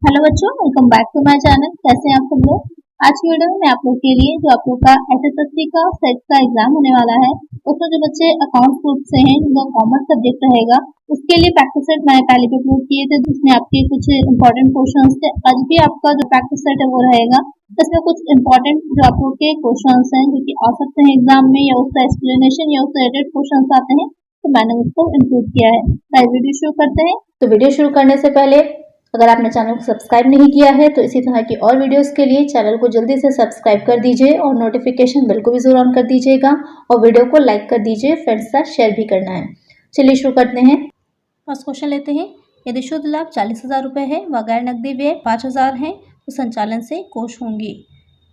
Hello बच्चों, welcome back to my channel. कैसे हैं आप सब लोग। आज की वीडियो में मैं आप लोग के लिए जो आप लोग का एसएससी का सेट का एग्जाम होने वाला है, उसमें जो बच्चे अकाउंट ग्रुप से हैं जिनका कॉमर्स सब्जेक्ट रहेगा, उसके लिए प्रैक्टिस सेट मैंने पहले भी अपलोड किए थे, जिसमें आपके कुछ इंपॉर्टेंट क्वेश्चन थे। आज भी आपका जो प्रैक्टिस सेट है वो रहेगा। इसमें कुछ इंपॉर्टेंट जो आप लोग के क्वेश्चन हैं जो कि आ सकते हैं एग्जाम में, या उसका एक्सप्लेनेशन या उससे रिलेटेड क्वेश्चन आते हैं, तो मैंने उसको इंक्लूड किया है। वीडियो शुरू करते हैं। तो वीडियो शुरू करने से पहले अगर आपने चैनल को सब्सक्राइब नहीं किया है तो इसी तरह की और वीडियोस के लिए चैनल को जल्दी से सब्सक्राइब कर दीजिए और नोटिफिकेशन बेल को भी जरूर ऑन कर दीजिएगा और वीडियो को लाइक कर दीजिए, फ्रेंड्स के साथ शेयर भी करना है। चलिए शुरू करते हैं। फर्स्ट क्वेश्चन लेते हैं। यदि शुद्ध लाभ 40,000 रुपये है व गैर नकदी व्यय 5,000 है तो संचालन से कोष होंगे।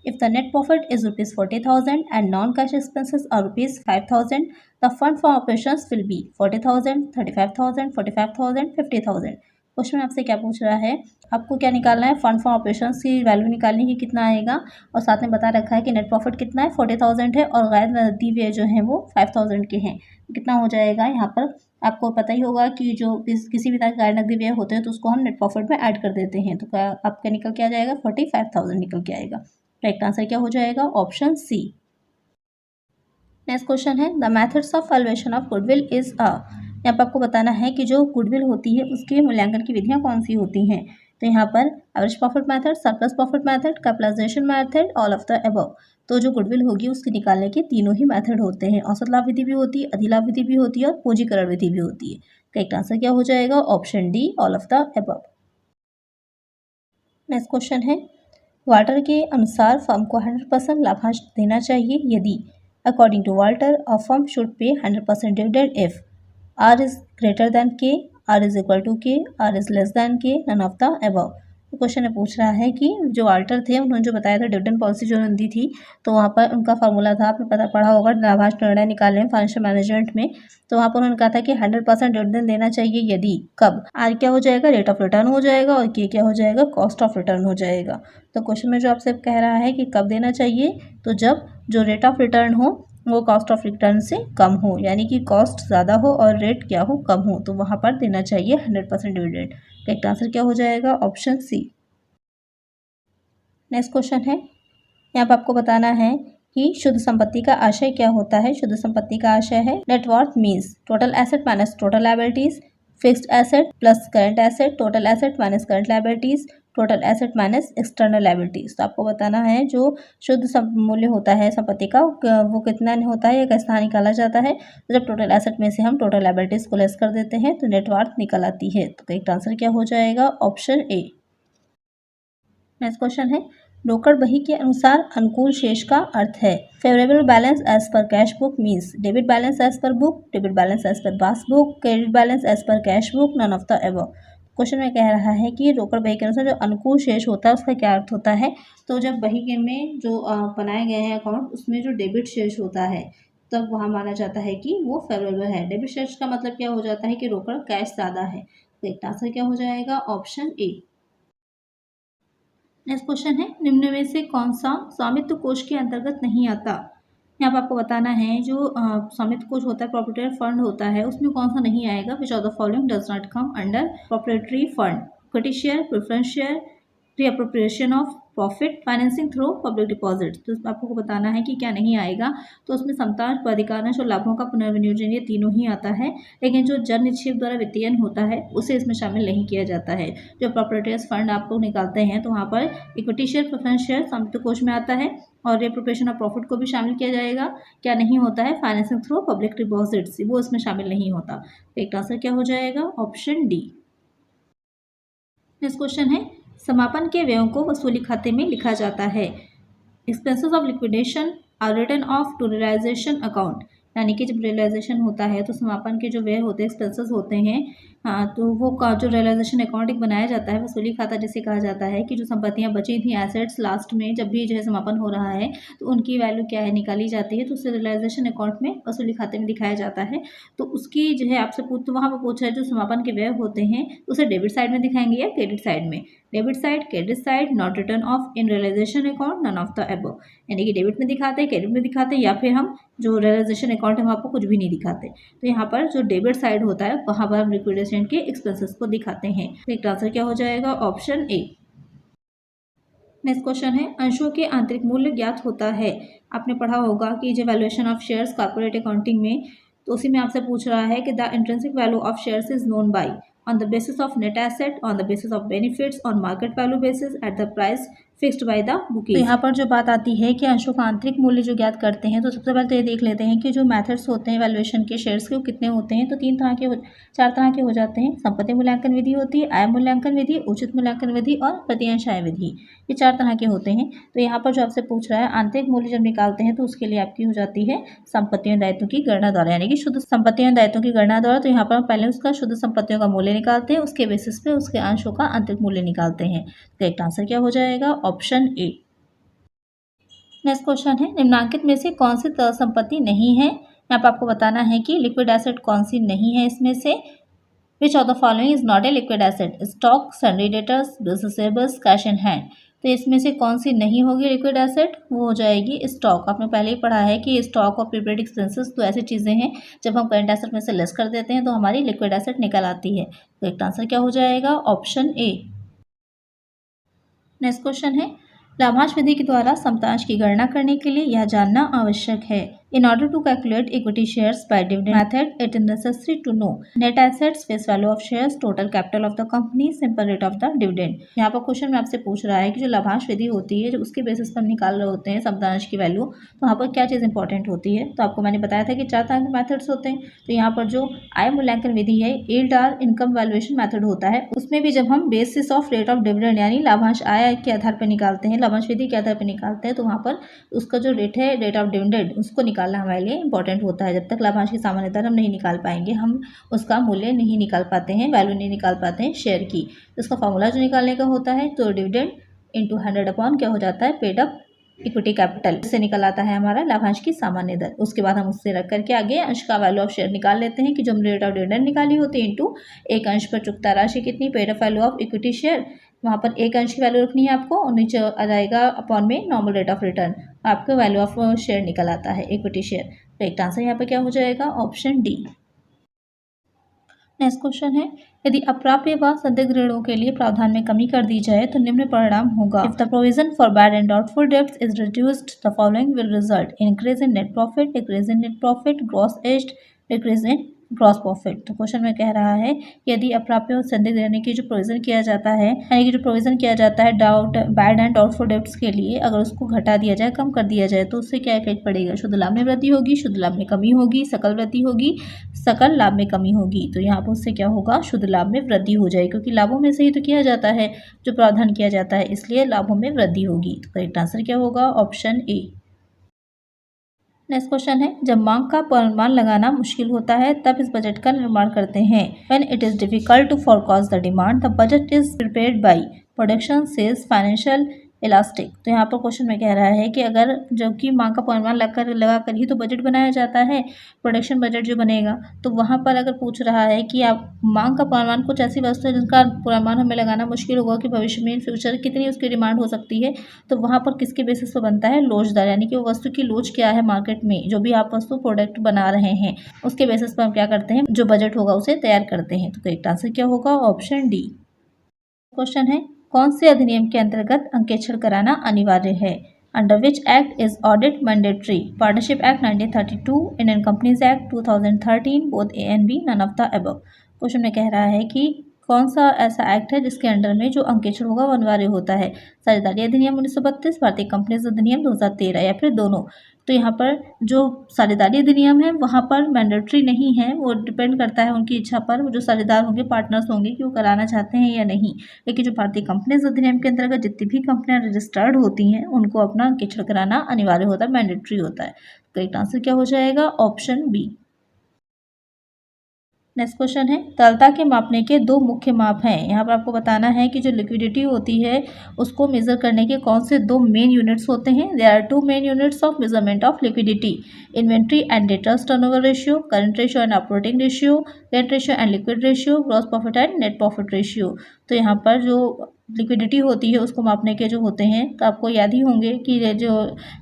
If the net profit is rupees 40,000 and non-cash expenses are rupees 5,000, the fund for operations will be 40,000, 35,000, 45,000, 50,000। Question आपसे क्या पूछ रहा है, आपको क्या निकालना है, फंड फॉर ऑपरेशंस की वैल्यू निकालनी है, कितना आएगा, और साथ में बता रखा है कि नेट प्रॉफिट कितना है 40,000 है और गैर नकदी व्यय जो है वो 5,000 के हैं। कितना हो जाएगा, यहाँ पर आपको पता ही होगा कि जो किसी भी तरह के गैर नकदी व्यय होते हैं तो उसको हम नेट प्रॉफिट में ऐड कर देते हैं, तो क्या आपका निकल के आ जाएगा 45,000 निकल के आएगा। राइट आंसर क्या हो जाएगा, ऑप्शन सी। नेक्स्ट क्वेश्चन है, the methods of valuation of goodwill is a. यहाँ पर आपको बताना है कि जो गुडविल होती है उसके मूल्यांकन की विधियां कौन सी होती हैं। तो यहाँ पर average profit method, surplus profit method, capitalisation method, all of the above. तो जो गुडविल होगी उसके निकालने के तीनों ही मेथड होते हैं। औसत लाभ विधि भी होती है, अधिलाभ विधि भी होती है और पूंजीकरण विधि भी होती है। करेक्ट आंसर क्या हो जाएगा, option D, all of the above. Next question है, वाल्टर के अनुसार फर्म को 100% लाभांश देना चाहिए यदि according to Walter a firm should pay 100% dividend if R is greater than K, R is equal to K, R is less than K, none of the above. तो question में पूछ रहा है कि जो वाल्टर थे उन्होंने जो बताया था डिविडेंड पॉलिसी जो उन्होंने दी थी, तो वहाँ पर उनका फार्मूला था, आपने पढ़ा होगा लाभांश निर्णय निकालने में फाइनेंशियल मैनेजमेंट में। तो वहाँ पर उन्होंने कहा था कि 100% डिविडेंड देना चाहिए यदि कब, आर क्या हो जाएगा, रेट ऑफ रिटर्न हो जाएगा, और के क्या हो जाएगा, कॉस्ट ऑफ रिटर्न हो जाएगा। तो क्वेश्चन में जो आपसे कह रहा है कि कब देना चाहिए, तो जब जो रेट ऑफ रिटर्न हो वो कॉस्ट ऑफ रिटर्न से कम हो, यानी कि कॉस्ट ज़्यादा हो और रेट क्या हो, कम हो, तो वहाँ पर देना चाहिए 100% डिविडेंड। करेक्ट आंसर क्या हो जाएगा, ऑप्शन सी। नेक्स्ट क्वेश्चन है, यहाँ पर आपको बताना है कि शुद्ध संपत्ति का आशय क्या होता है। शुद्ध संपत्ति का आशय है net worth means total asset minus total liabilities, fixed asset plus current asset, total asset minus current liabilities, total asset minus external liabilities. तो आपको बताना है जो शुद्ध मूल्य होता है संपत्ति का वो कितना होता है या किस तरह निकाला जाता है। तो जब टोटल एसेट में से हम टोटल लायबिलिटीज को लेस कर देते हैं तो नेटवर्थ निकल आती है। तो करेक्ट आंसर क्या हो जाएगा, ऑप्शन ए। नेक्स्ट क्वेश्चन है, रोकड़ बही के अनुसार अनुकूल शेष का अर्थ है favourable balance as per cash book means debit balance as per book, debit balance as per passbook, credit balance as per cash book, none of the above. Question में कह रहा है कि रोकड़ बही के अनुसार जो अनुकूल शेष होता है उसका क्या अर्थ होता है। तो जब बही के में जो बनाए गए हैं अकाउंट उसमें जो डेबिट शेष होता है तब वहाँ माना जाता है कि वो फेवरेबल है। डेबिट शेष का मतलब क्या हो जाता है कि रोकड़ कैश ज़्यादा है। तो एक आंसर क्या हो जाएगा, ऑप्शन ए। नेक्स्ट क्वेश्चन है, निम्न में से कौन सा स्वामित्व कोष के अंतर्गत नहीं आता। यहाँ पर आपको बताना है जो स्वामित्व कोष होता है, प्रोप्राइटरी फंड होता है, उसमें कौन सा नहीं आएगा। Which of the following does not come under proprietary fund, equity share, preference share, reappropriation of profit, financing through public deposit. तो आपको बताना है कि क्या नहीं आएगा। तो उसमें समतांश, अधिकांश और लाभों का पुनर्विनियोजन ये तीनों ही आता है, लेकिन जो जन निक्षेप द्वारा वित्तीयन होता है उसे इसमें शामिल नहीं किया जाता है। जो प्रॉपर्टीज फंड आप लोग निकालते हैं तो वहाँ पर इक्विटी शेयर, प्रेफरेंस शेयर स्वामित्व कोष में आता है और रीअप्रोप्रिएशन ऑफ प्रॉफिट को भी शामिल किया जाएगा। क्या नहीं होता है, फाइनेंसिंग थ्रू पब्लिक डिपॉजिट्स, वो इसमें शामिल नहीं होता। एक आंसर क्या हो जाएगा, ऑप्शन डी। नेक्स्ट क्वेश्चन है, समापन के व्ययों को वसूली खाते में लिखा जाता है। Expenses of liquidation are written off to realisation account, यानी कि जब रियलाइजेशन होता है तो समापन के जो व्यय होते हैं, एक्सपेंसेस होते हैं, तो वो जो रियलाइजेशन अकाउंट एक बनाया जाता है, वसूली खाता जिसे कहा जाता है कि जो संपत्तियां बची थी एसेट्स लास्ट में जब भी जो है समापन हो रहा है तो उनकी वैल्यू क्या है निकाली जाती है, तो उसे रियलाइजेशन अकाउंट में वसूली खाते में दिखाया जाता है। तो उसकी जो है आपसे तो वहाँ पर पूछा है जो समापन के व्यय होते हैं उसे डेबिट साइड में दिखाएंगे या क्रेडिट साइड में। Debit side, credit side, not return off in realisation account, none of the above. यानी कि डेबिट में दिखाते हैं, क्रेडिट में दिखाते हैं, या फिर हम जो रियलाइजेशन अकाउंट है वहाँ पर कुछ भी नहीं दिखाते। तो यहाँ पर जो डेबिट साइड होता है वहाँ पर हम लिक्विडेशन के एक्सपेंसेस को दिखाते हैं। तो एक आंसर क्या हो जाएगा? Option A. नेक्स्ट क्वेश्चन है, अंशों के आंतरिक मूल्य ज्ञात होता है। आपने पढ़ा होगा कि जो valuation of shares corporate accounting में, तो उसी में आपसे पूछ रहा है कि the intrinsic value of shares is known by on the basis of net asset, on the basis of benefits, on market value basis, at the price fixed by the bookies. तो यहाँ पर जो बात आती है कि अंशों का आंतरिक मूल्य जो ज्ञात करते हैं, तो सबसे पहले तो ये देख लेते हैं कि जो मेथड्स होते हैं वैल्यूएशन के शेयर्स के वो कितने होते हैं। तो चार तरह के हो जाते हैं। संपत्ति मूल्यांकन विधि होती है, आय मूल्यांकन विधि, उचित मूल्यांकन विधि और प्रतिअंश आय विधि। ये 4 तरह के होते हैं। तो यहाँ पर जो आपसे पूछ रहा है आंतरिक मूल्य जब निकालते हैं तो उसके लिए आपकी हो जाती है संपत्तियों दायित्वों की गणना द्वारा, यानी कि शुद्ध संपत्तियों दायित्वों की गणना द्वारा। तो यहाँ पर पहले उसका शुद्ध संपत्तियों का मूल्य निकालते हैं, उसके बेसिस पे उसके अंशों का आंतरिक मूल्य निकालते हैं। तो एक आंसर क्या हो जाएगा? Option A. नेक्स्ट क्वेश्चन है, निम्नांकित में से कौन सी संपत्ति नहीं है। यहाँ पर आपको बताना है कि लिक्विड एसेट कौन सी नहीं है इसमें से। विच of the following is not a liquid asset? Stock, sundry debtors, bills receivables, cash in hand. तो इसमें से कौन सी नहीं होगी लिक्विड एसेट? वो हो जाएगी स्टॉक। आपने पहले ही पढ़ा है कि स्टॉक और प्रीपेड एक्सपेंसेस तो ऐसी चीज़ें हैं जब हम करंट एसेट में से लेस कर देते हैं तो हमारी लिक्विड एसेट निकल आती है। तो एक आंसर क्या हो जाएगा? Option A. नेक्स्ट क्वेश्चन है, लाभांश विधि के द्वारा समतांश की गणना करने के लिए यह जानना आवश्यक है। In order to calculate equity shares by dividend method, it is necessary to know net assets, face value of shares, total capital of the company, simple rate of the dividend। यहाँ पर क्वेश्चन में आपसे पूछ रहा है कि जो लाभांश विधि होती है, जो उसके बेसिस पर हम निकाल रहे होते हैं समतांश की वैल्यू, तो वहाँ पर क्या चीज़ इंपॉर्टेंट होती है। तो आपको मैंने बताया था कि 4 तरह के मेथड्स होते हैं। तो यहाँ पर जो आय मूल्यांकन विधि है, यील्ड और इनकम वैल्यूएशन मेथड होता है, उसमें भी जब हम basis of rate of dividend यानी लाभांश आय के आधार पर निकालते हैं, लाभांश विधि के आधार पर निकालते हैं, तो वहाँ पर उसका जो रेट है, रेट ऑफ डिविडेंड, उसको निकालना हमारे लिए इंपॉर्टेंट होता है। जब तक लाभांश की सामान्य दर हम नहीं निकाल पाएंगे, हम उसका मूल्य नहीं निकाल पाते हैं, वैल्यू नहीं निकाल पाते हैं शेयर की। तो इसका फॉर्मूला जो निकालने का होता है, तो डिविडेंड इंटू 100 अपॉन क्या हो जाता है? पेड अप इक्विटी कैपिटल से निकल आता है हमारा लाभांश की सामान्य दर। उसके बाद हम उससे रख करके आगे अंश का वैल्यू ऑफ शेयर निकाल लेते हैं कि जो हमने रेट ऑफ डिविडेंड निकाली होती है इंटू एक अंश पर चुकता राशि कितनी, paid up value of equity share, वहाँ पर एक अंश की वैल्यू रखनी है आपको और नीचे आ जाएगा अपॉन में नॉर्मल रेट ऑफ रिटर्न, आपका वैल्यू ऑफ शेयर निकल आता है इक्विटी शेयर। तो एक आंसर यहाँ पर क्या हो जाएगा? Option D. नेक्स्ट क्वेश्चन है, यदि अप्राप्य व संदिग्ध ऋणों के लिए प्रावधान में कमी कर दी जाए तो निम्न परिणाम होगा। If the provision for bad and doubtful debts is reduced, the following will result: increase in net profit, decrease in net profit, gross aged, decrease in gross profit. तो क्वेश्चन में कह रहा है कि यदि अप्राप्य और संदिग्ध ऋण की जो प्रोविजन किया जाता है, यानी कि जो प्रोविजन किया जाता है बैड एंड डाउटफुल डेब्ट्स के लिए, अगर उसको घटा दिया जाए, कम कर दिया जाए, तो उससे क्या इफेक्ट पड़ेगा? शुद्ध लाभ में वृद्धि होगी, शुद्ध लाभ में कमी होगी, सकल वृद्धि होगी, सकल लाभ में कमी होगी। तो यहाँ पर उससे क्या होगा? शुद्ध लाभ में वृद्धि हो जाएगी, क्योंकि लाभों में से ही तो किया जाता है, जो प्रावधान किया जाता है, इसलिए लाभों में वृद्धि होगी। तो करेक्ट आंसर क्या होगा? Option A. नेक्स्ट क्वेश्चन है, जब मांग का पूर्वानुमान लगाना मुश्किल होता है तब इस बजट का निर्माण करते हैं। When it is difficult to forecast the demand, the budget is prepared by production, sales, financial, elastic. तो यहाँ पर क्वेश्चन में कह रहा है कि अगर जबकि मांग का पूर्वानुमान लगा कर ही तो बजट बनाया जाता है, प्रोडक्शन बजट जो बनेगा, तो वहाँ पर अगर पूछ रहा है कि आप मांग का पूर्वानुमान कुछ ऐसी वस्तु है जिनका पूर्वानुमान हमें लगाना मुश्किल होगा कि भविष्य में इन फ्यूचर कितनी उसकी डिमांड हो सकती है, तो वहाँ पर किसके बेसिस पर बनता है? लोच दर, यानी कि वो वस्तु की लोच क्या है मार्केट में, जो भी आप वस्तु प्रोडक्ट बना रहे हैं उसके बेसिस पर हम क्या करते हैं? जो बजट होगा उसे तैयार करते हैं। तो करेक्ट आंसर क्या होगा? Option D. क्वेश्चन है, कौन से अधिनियम के अंतर्गत अंकेक्षण कराना अनिवार्य है? Under which act is audit mandatory? Partnership act 1932, Indian companies act 2013, both A and B, none of the above. Question में कह रहा है कि कौन सा ऐसा एक्ट है जिसके अंडर में जो अंकेक्षण होगा वो अनिवार्य होता है? साझेदारी अधिनियम 1932, भारतीय कंपनीज अधिनियम 2013, या फिर दोनों? तो यहाँ पर जो साझेदारी अधिनियम है वहाँ पर मैंडेटरी नहीं है, वो डिपेंड करता है उनकी इच्छा पर, वो जो साझेदार होंगे, पार्टनर्स होंगे, कि वो कराना चाहते हैं या नहीं। लेकिन जो भारतीय कंपनीज अधिनियम के अंतर्गत जितनी भी कंपनियां रजिस्टर्ड होती हैं उनको अपना अंकेक्षण कराना अनिवार्य होता है, मैंडेटरी होता है। करेक्ट आंसर क्या हो जाएगा? Option B. नेक्स्ट क्वेश्चन है, तरलता के मापने के 2 मुख्य माप हैं। यहाँ पर आपको बताना है कि जो लिक्विडिटी होती है उसको मेजर करने के कौन से 2 मेन यूनिट्स होते हैं। There are 2 main units of measurement of liquidity: inventory and debtors turnover ratio, current ratio and operating ratio, current ratio and liquid ratio, gross profit and net profit ratio. तो यहाँ पर जो liquidity होती है उसको मापने के जो होते हैं, तो आपको याद ही होंगे कि ये जो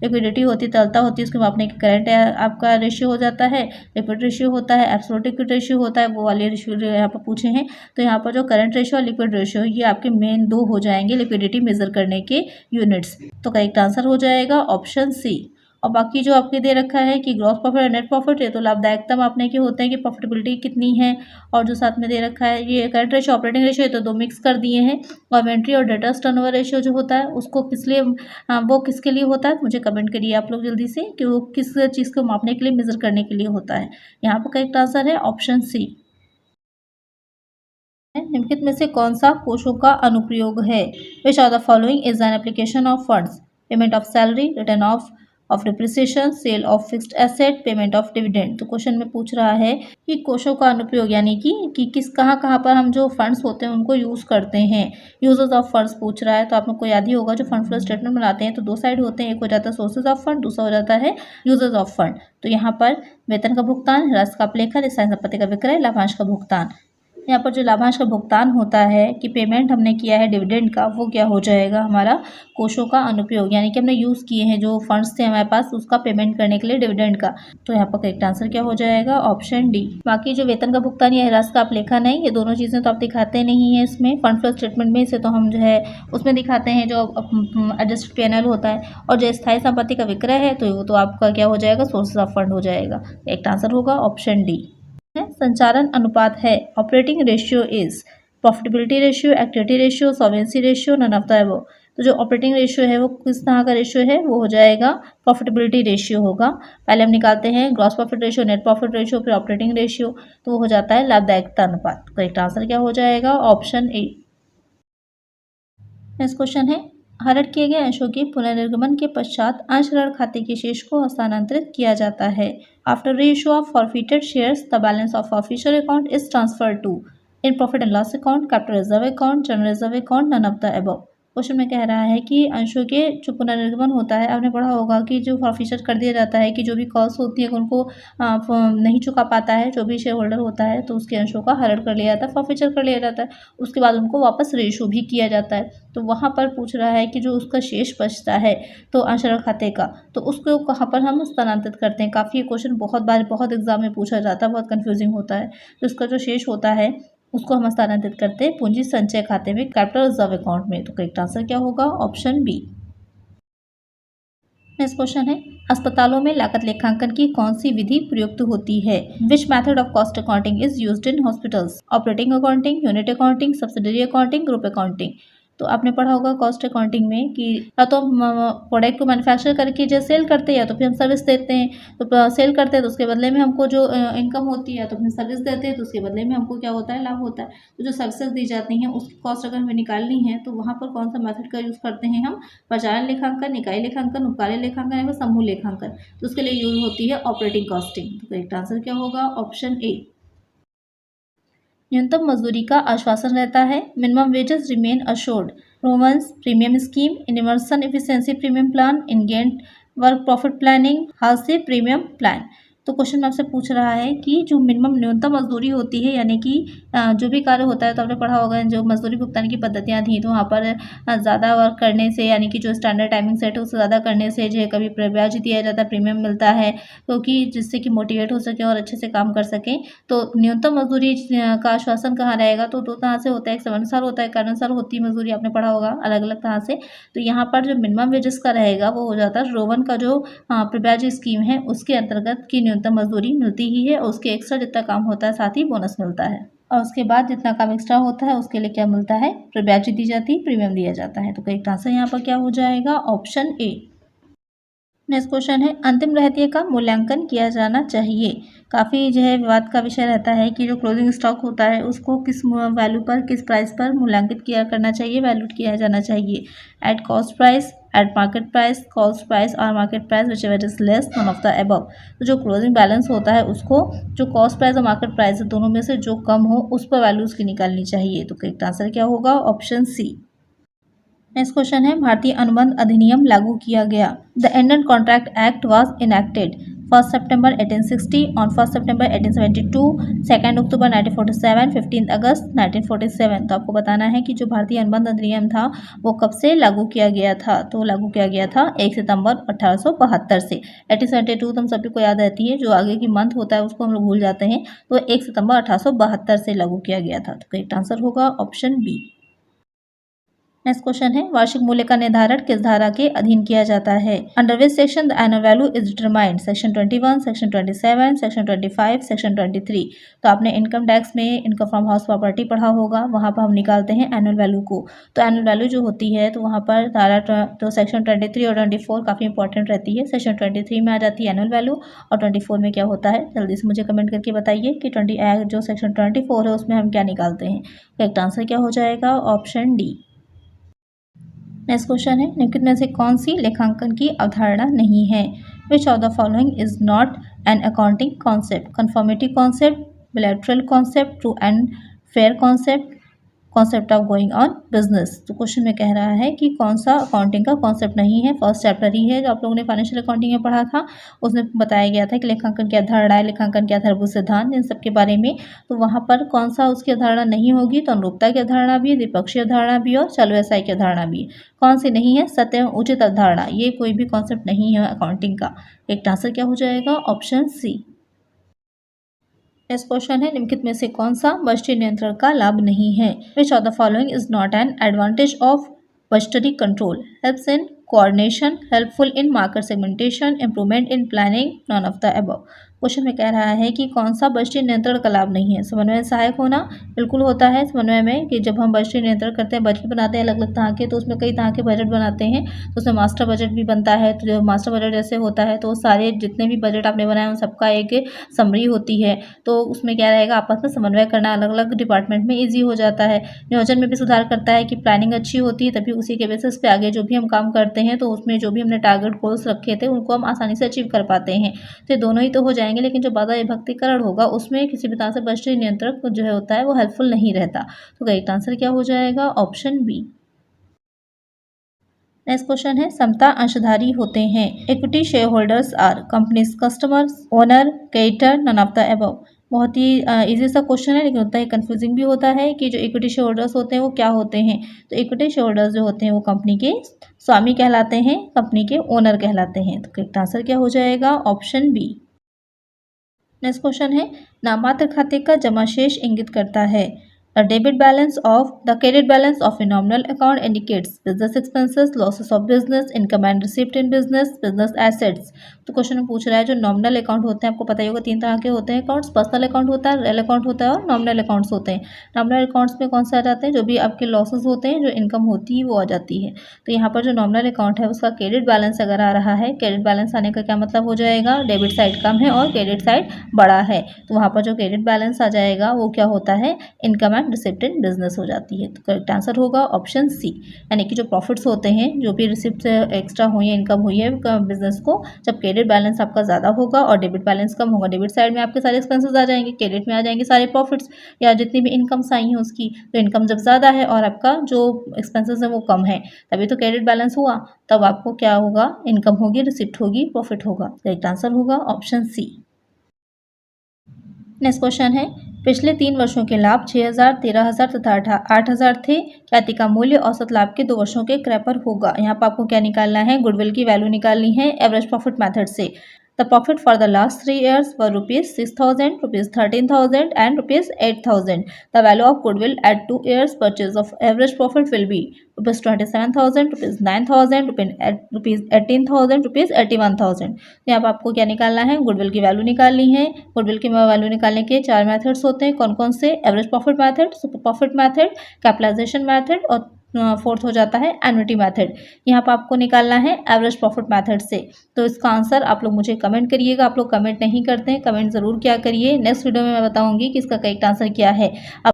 लिक्विडिटी होती है, तरलता होती है, उसको मापने के करंट आपका रेशियो हो जाता है, लिक्विड रेशियो होता है, एब्सोल्यूट लिक्विड रेशियो होता है, वो वाले रेशियो यहाँ पर पूछे हैं। तो यहाँ पर जो करंट रेशियो और लिक्विड रेशियो ये आपके मेन दो हो जाएंगे लिक्विडिटी मेजर करने के यूनिट्स। तो करेक्ट आंसर हो जाएगा ऑप्शन सी। और बाकी जो आपके दे रखा है कि ग्रॉस प्रॉफिट और नेट प्रॉफिट है, तो लाभदायकता मापने के होते हैं कि प्रॉफिटेबिलिटी कितनी है, और जो साथ में दे रखा है ये करंट रेशियो ऑपरेटिंग रेशियो है, तो दो मिक्स कर दिए हैं। और इन्वेंट्री और डेटर्स टर्नओवर रेशियो जो होता है उसको किस लिए वो किसके लिए होता है, मुझे कमेंट करिए आप लोग जल्दी से कि वो किस चीज़ को मापने के लिए मेजर करने के लिए होता है। यहाँ पर करेक्ट आंसर है ऑप्शन सी। निम्नलिखित में से कौन सा कोषों का अनुप्रयोग है? Which are the following is an application of funds? Payment of salary, return of depreciation, sale of fixed asset, payment of dividend. तो क्वेश्चन में पूछ रहा है कि कोषों का अनुप्रयोग यानी कि किस कहाँ पर हम जो फंड्स होते हैं उनको यूज़ करते हैं। यूजर्स ऑफ फंड्स पूछ रहा है, तो आप लोग को याद ही होगा जो फंड फ्लो स्टेटमेंट बनाते हैं तो दो साइड होते हैं, एक हो जाता है सोर्सेज ऑफ फंड, दूसरा हो जाता है यूजर्स ऑफ फंड। तो यहाँ पर वेतन का भुगतान, राशि का अपलेखन, स्थायी संपत्ति का विक्रय, लाभांश का भुगतान। यहाँ पर जो लाभांश का भुगतान होता है कि पेमेंट हमने किया है डिविडेंड का, वो क्या हो जाएगा हमारा कोषों का अनुप्रयोग, यानी कि हमने यूज़ किए हैं जो फंड्स थे हमारे पास उसका पेमेंट करने के लिए डिविडेंड का। तो यहाँ पर करेक्ट आंसर क्या हो जाएगा ऑप्शन डी। बाकी जो वेतन का भुगतान या राशि का अपलेखन है, ये दोनों चीज़ें तो आप दिखाते नहीं है इसमें फंड फ्लो स्टेटमेंट में, से तो हम जो है उसमें दिखाते हैं जो एडजस्ट P&L होता है। और जो स्थायी संपत्ति का विक्रय है तो वो तो आपका क्या हो जाएगा सोर्सेज ऑफ फंड हो जाएगा। करेक्ट आंसर होगा ऑप्शन डी। संचालन अनुपात है, operating ratio is profitability ratio, activity ratio, solvency ratio, none of the above. तो जो ऑपरेटिंग रेशियो है वो किस तरह का रेशियो है, वो हो जाएगा प्रॉफिटेबिलिटी रेशियो होगा। पहले हम निकालते हैं gross profit ratio, net profit ratio, फिर ऑपरेटिंग रेशियो, तो वो हो जाता है लाभदायकता अनुपात। करेक्ट आंसर क्या हो जाएगा ऑप्शन ए। नेक्स्ट क्वेश्चन है, हरण किए गए अंशों के पुनर्निर्गमन के पश्चात अंश ऋण खाते के शेष को हस्तांतरित किया जाता है। After reissue of forfeited shares the balance of forfeiture account is transfer to in profit and loss account, capital reserve account, general reserve account, none of the above. Question में कह रहा है कि अंशों के जो पुनर्निर्गमन होता है, आपने पढ़ा होगा कि जो फॉरफिचर कर दिया जाता है कि जो भी कॉस्ट होती है उनको नहीं चुका पाता है जो भी शेयर होल्डर होता है, तो उसके अंशों का हरण कर लिया जाता है, फॉरफिचर कर लिया जाता है, उसके बाद उनको वापस रेशो भी किया जाता है। तो वहाँ पर पूछ रहा है कि जो उसका शेष बचता है तो अंश ऋण खाते का, तो उसको कहाँ पर हम स्थानांतरित करते हैं। काफ़ी क्वेश्चन बहुत बार बहुत एग्जाम में पूछा जाता है, बहुत कन्फ्यूजिंग होता है। तो उसका जो शेष होता है उसको हम स्थानांतरित करते हैं पूंजी संचय खाते में, कैपिटल रिजर्व अकाउंट में। तो करेक्ट आंसर क्या होगा ऑप्शन बी। नेक्स्ट क्वेश्चन है, अस्पतालों में लागत लेखांकन की कौन सी विधि प्रयुक्त होती है? Which method of cost accounting is used in hospitals? Operating accounting, unit accounting, subsidiary accounting, group accounting. तो आपने पढ़ा होगा कॉस्ट अकाउंटिंग में कि या तो हम प्रोडक्ट को मैन्युफैक्चर करके जो सेल करते हैं या तो फिर हम सर्विस देते हैं। तो सेल करते हैं तो उसके बदले में हमको जो इनकम होती है, तो फिर सर्विस देते हैं तो उसके बदले में हमको क्या होता है लाभ होता है। तो जो सर्विसेज दी जाती हैं उसकी कॉस्ट अगर हमें निकालनी है तो वहाँ पर कौन सा मेथड का यूज़ करते हैं हम? परिचालन लेखांकन, इकाई लेखांकन, उपकार्य लेखांकन या समूह लेखांकन। तो उसके लिए यूज होती है ऑपरेटिंग कॉस्टिंग। तो करेक्ट आंसर क्या होगा ऑप्शन ए। न्यूनतम मजदूरी का आश्वासन रहता है, minimum wages remain assured, Rowan's premium scheme, Emerson efficiency premium plan, in Gantt work profit planning, Halsey premium plan. तो क्वेश्चन में आपसे पूछ रहा है कि जो मिनिमम न्यूनतम मजदूरी होती है, यानी कि जो भी कार्य होता है, तो आपने पढ़ा होगा जो मजदूरी भुगतान की पद्धतियाँ थी, तो वहाँ पर ज़्यादा वर्क करने से, यानी कि जो स्टैंडर्ड टाइमिंग सेट है उससे ज़्यादा करने से जो है कभी ब्याज दिया जाता है, प्रीमियम मिलता है, क्योंकि जिससे कि मोटिवेट हो सके और अच्छे से काम कर सकें। तो न्यूनतम मजदूरी का आश्वासन कहाँ रहेगा? तो दो तरह से होता है, एक समयानुसार होता है, कार्यानुसार होती है मजदूरी, आपने पढ़ा होगा अलग अलग तरह से। तो यहाँ पर जो मिनिमम वेजेस का रहेगा वो हो जाता है रोवन का जो प्रब्याज स्कीम है उसके अंतर्गत की न्यूनतम मजदूरी मिलती ही है, और उसके एक्स्ट्रा जितना काम होता है साथ ही बोनस मिलता है, और उसके बाद जितना काम एक्स्ट्रा होता है उसके लिए क्या मिलता है? प्रब्याज दी जाती है, प्रीमियम दिया जाता है। तो करेक्ट आंसर यहाँ पर क्या हो जाएगा ऑप्शन ए। नेक्स्ट क्वेश्चन है, अंतिम रहतिये का मूल्यांकन किया जाना चाहिए। काफ़ी जो है विवाद का विषय रहता है कि जो क्लोजिंग स्टॉक होता है उसको किस वैल्यू पर, किस प्राइस पर मूल्यांकित किया करना चाहिए, वैल्यूट किया जाना चाहिए। At cost price, at market price, cost price और market price whichever is less none of the above. तो जो क्लोजिंग बैलेंस होता है उसको जो कॉस्ट प्राइस और मार्केट प्राइस दोनों में से जो कम हो उस पर वैल्यू उसकी निकालनी चाहिए। तो करेक्ट आंसर क्या होगा ऑप्शन सी। नेक्स्ट क्वेश्चन है, भारतीय अनुबंध अधिनियम लागू किया गया। The Indian contract act was enacted 1 September 1860, on 1 सितंबर 1872, 2 अक्टूबर 1947, 15 अगस्त 1947। तो आपको बताना है कि जो भारतीय अनुबंध अधिनियम था वो कब से लागू किया गया था। तो लागू किया गया था 1 सितंबर 1872 से। 1872 तो हम सभी को याद रहती है, जो आगे की मंथ होता है उसको हम लोग भूल जाते हैं। तो 1 सितंबर 1872 से लागू किया गया था। तो करेक्ट आंसर होगा ऑप्शन बी। नेक्स्ट क्वेश्चन है, वार्षिक मूल्य का निर्धारण किस धारा के अधीन किया जाता है? Under which section the annual value is determined? Section 21, section 27, section 25, section 23। तो आपने इनकम टैक्स में इनकम फ्रॉम हाउस प्रॉपर्टी पढ़ा होगा, वहाँ पर हम निकालते हैं एनुअल वैल्यू को। तो एनुअल वैल्यू जो होती है तो वहाँ पर धारा तो सेक्शन 23 और 24 काफ़ी इंपॉर्टेंट रहती है। सेक्शन 23 में आ जाती है एनुअल वैल्यू और 24 में क्या होता है, जल्दी से मुझे कमेंट करके बताइए कि जो सेक्शन 24 है उसमें हम क्या निकालते हैं। करेक्ट आंसर क्या हो जाएगा, ऑप्शन डी। नेक्स्ट क्वेश्चन है, निम्नलिखित में से कौन सी लेखांकन की अवधारणा नहीं है? Which of the following is not an accounting concept? Conformity concept, bilateral concept, true and fair concept, concept of going on business. तो क्वेश्चन में कह रहा है कि कौन सा अकाउंटिंग का कॉन्सेप्ट नहीं है। फर्स्ट चैप्टर ही है जो आप लोगों ने फाइनेंशियल अकाउंटिंग में पढ़ा था, उसमें बताया गया था कि लेखांकन की अवधारणा है, लेखांकन के आधारभूत सिद्धांत, इन सब के बारे में। तो वहाँ पर कौन सा उसकी अवधारणा नहीं होगी? तो अनुरूपता की अवधारणा भी है, द्विपक्षीय अवधारणा भी और चालू व्यवसाय की अवधारणा भी। कौन सी नहीं है? सत्य एवं उचित अवधारणा, ये कोई भी कॉन्सेप्ट नहीं है अकाउंटिंग का। एक आंसर क्या हो जाएगा, ऑप्शन सी। नेक्स्ट क्वेश्चन है, निम्नलिखित में से कौन सा बजटीय नियंत्रण का लाभ नहीं है? Which of the following is not an advantage of budgetary control? Helps in coordination, helpful in market segmentation, improvement in planning, non of the above. Question में कह रहा है कि कौन सा बजटीय नियंत्रण का लाभ नहीं है? समन्वय में सहायक होना, बिल्कुल होता है समन्वय में, कि जब हम बजटीय नियंत्रण करते हैं, बजट बनाते हैं अलग अलग तरह के, तो उसमें कई तरह के बजट बनाते हैं। तो उसमें मास्टर बजट भी बनता है। तो जो मास्टर बजट जैसे होता है तो सारे जितने भी बजट आपने बनाए उन सबका एक समरी होती है। तो उसमें क्या रहेगा, आपस में समन्वय करना अलग अलग डिपार्टमेंट में ईजी हो जाता है। नियोजन में भी सुधार करता है कि प्लानिंग अच्छी होती है, तभी उसी के बेसिस पे आगे जो भी हम काम करते हैं तो उसमें जो भी हमने टारगेट गोल्स रखे थे उनको हम आसानी से अचीव कर पाते हैं। तो ये दोनों ही तो हो जाएंगे, लेकिन जो बाधा विभक्तिकरण होगा उसमें किसी भी तरह से बजटीय नियंत्रक जो है होता है वो हेल्पफुल नहीं रहता। तो करेक्ट आंसर क्या हो जाएगा, ऑप्शन बी। नेक्स्ट क्वेश्चन है, समता अंशधारी होते हैं। Equity share holders are company's customers, owner, creditor, none of the above. बहुत ही इजी सा क्वेश्चन है, लेकिन उतना ही कंफ्यूजिंग भी होता है कि जो इक्विटी शेयर होल्डर्स होते हैं वो क्या होते हैं। तो इक्विटी शेयर होल्डर्स जो होते हैं वो कंपनी के स्वामी कहलाते हैं, कंपनी के ओनर कहलाते हैं। तो करेक्ट आंसर क्या हो जाएगा, ऑप्शन बी। नेक्स्ट क्वेश्चन है, नाममात्र खाते का जमा शेष इंगित करता है। The debit balance of the credit balance of a nominal account indicates business expenses, losses of business, income and receipt in business, business assets. तो क्वेश्चन में पूछ रहा है जो नॉमिनल अकाउंट होते हैं, आपको पता ही होगा 3 तरह के होते हैं अकाउंट्स, पर्सनल अकाउंट होता है, रियल अकाउंट होता है और नॉमिनल अकाउंट्स होते हैं। नॉमिनल अकाउंट्स में कौन से आ जाते हैं, जो भी आपके लॉसेस होते हैं, जो इनकम होती है वो आ जाती है। तो यहाँ पर जो नॉमिनल अकाउंट है उसका क्रेडिट बैलेंस अगर आ रहा है, क्रेडिट बैलेंस आने का क्या मतलब हो जाएगा, डेबिट साइड कम है और क्रेडिट साइड बड़ा है। तो वहाँ पर जो क्रेडिट बैलेंस आ जाएगा वो क्या होता है, income and receipt in business हो जाती है। तो करेक्ट आंसर होगा ऑप्शन सी। यानी कि जो प्रॉफिट्स होते हैं, जो भी रिसिप्ट एक्स्ट्रा हुई है, इनकम हुई है बिजनेस को, जब क्रेडिट बैलेंस आपका ज़्यादा होगा और डेबिट बैलेंस कम होगा, डेबिट साइड में आपके सारे एक्सपेंसेस आ जाएंगे, क्रेडिट में आ जाएंगे सारे प्रॉफिट्स या जितनी भी इनकम्स आई हैं उसकी। तो इनकम जब ज़्यादा है और आपका जो एक्सपेंसेस है वो कम है, तभी तो क्रेडिट बैलेंस हुआ, तब आपको क्या होगा, इनकम होगी, रिसिप्ट होगी, प्रॉफिट होगा। करेक्ट आंसर होगा ऑप्शन सी। नेक्स्ट क्वेश्चन है, पिछले 3 वर्षों के लाभ 6,000, 13,000 तथा 8,000 थे। ख्याति का मूल्य औसत लाभ के 2 वर्षों के क्रय पर होगा। यहाँ पर आपको क्या निकालना है, गुडविल की वैल्यू निकालनी है एवरेज प्रॉफिट मेथड से। The profit for the last 3 years were rupees 6,000, rupees 13,000 and rupees 8,000. The value of goodwill at 2 years purchase of average profit will be rupees 27,000, rupees 9,000, rupees 18,000, rupees 81,000. यहाँ पर आपको क्या निकालना है, goodwill की value निकालनी है। गुडविल की वैल्यू निकालने के 4 मेथड्स होते हैं, कौन कौन से, average profit method, super profit method, capitalisation method और फोर्थ हो जाता है एन्युटी मेथड। यहाँ पर आपको निकालना है एवरेज प्रॉफिट मेथड से। तो इसका आंसर आप लोग मुझे कमेंट करिएगा, आप लोग कमेंट नहीं करते हैं, कमेंट ज़रूर क्या करिए। नेक्स्ट वीडियो में मैं बताऊंगी कि इसका करेक्ट आंसर क्या है। अब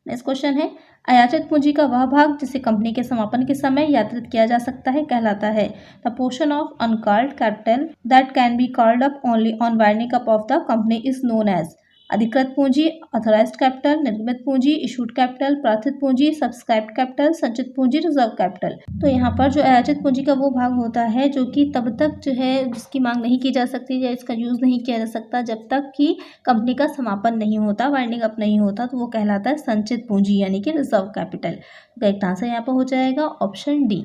नेक्स्ट क्वेश्चन है, अयाचित पूंजी का वह भाग जिसे कंपनी के समापन के समय यात्रित किया जा सकता है कहलाता है। The portion of uncalled capital that can be called up only on winding up of the company is known as अधिकृत पूंजी, ऑथराइज्ड कैपिटल, निर्गमित पूंजी, इशूड कैपिटल, प्रार्थित पूंजी, सब्सक्राइब्ड कैपिटल, संचित पूंजी, रिजर्व कैपिटल। तो यहाँ पर जो आयातित पूंजी का वो भाग होता है जो कि तब तक जो है जिसकी मांग नहीं की जा सकती या इसका यूज़ नहीं किया जा सकता जब तक कि कंपनी का समापन नहीं होता, वाइंडिंग अप नहीं होता, तो वो कहलाता है संचित पूंजी यानी कि रिजर्व कैपिटल। तो करेक्ट आंसर यहाँ पर हो जाएगा ऑप्शन डी।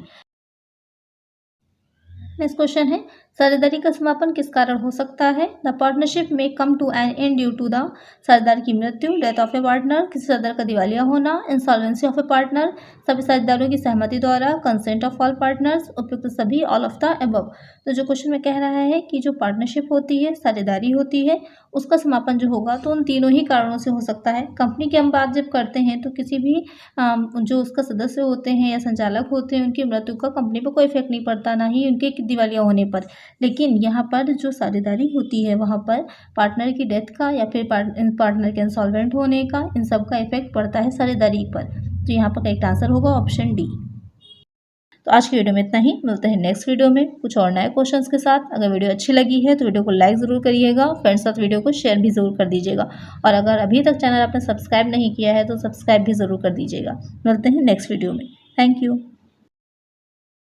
नेक्स्ट क्वेश्चन है, साझेदारी का समापन किस कारण हो सकता है? द पार्टनरशिप में come to an end due to the साझेदार की मृत्यु, डेथ ऑफ ए पार्टनर, किसी साझेदार का दिवालिया होना, इंसॉल्वेंसी ऑफ ए पार्टनर, सभी साझेदारों की सहमति द्वारा, कंसेंट ऑफ ऑल पार्टनर्स, उपयुक्त सभी, ऑल ऑफ द अबव। तो जो क्वेश्चन में कह रहा है कि जो पार्टनरशिप होती है, साझेदारी होती है, उसका समापन जो होगा तो उन तीनों ही कारणों से हो सकता है। कंपनी की हम बात जब करते हैं तो किसी भी जो उसका सदस्य होते हैं या संचालक होते हैं उनकी मृत्यु का कंपनी पर कोई इफेक्ट नहीं पड़ता, ना ही उनके दिवालिया होने पर। लेकिन यहाँ पर जो साझेदारी होती है वहाँ पर पार्टनर की डेथ का या फिर पार्टनर के इंसॉल्वेंट होने का, इन सब का इफेक्ट पड़ता है साझेदारी पर। तो यहाँ पर करेक्ट आंसर होगा ऑप्शन डी। तो आज की वीडियो में इतना ही, मिलते हैं नेक्स्ट वीडियो में कुछ और नए क्वेश्चंस के साथ। अगर वीडियो अच्छी लगी है तो वीडियो को लाइक ज़रूर करिएगा, फ्रेंड्स साथ वीडियो को शेयर भी ज़रूर कर दीजिएगा, और अगर अभी तक चैनल आपने सब्सक्राइब नहीं किया है तो सब्सक्राइब भी ज़रूर कर दीजिएगा। मिलते हैं नेक्स्ट वीडियो में। Thank you.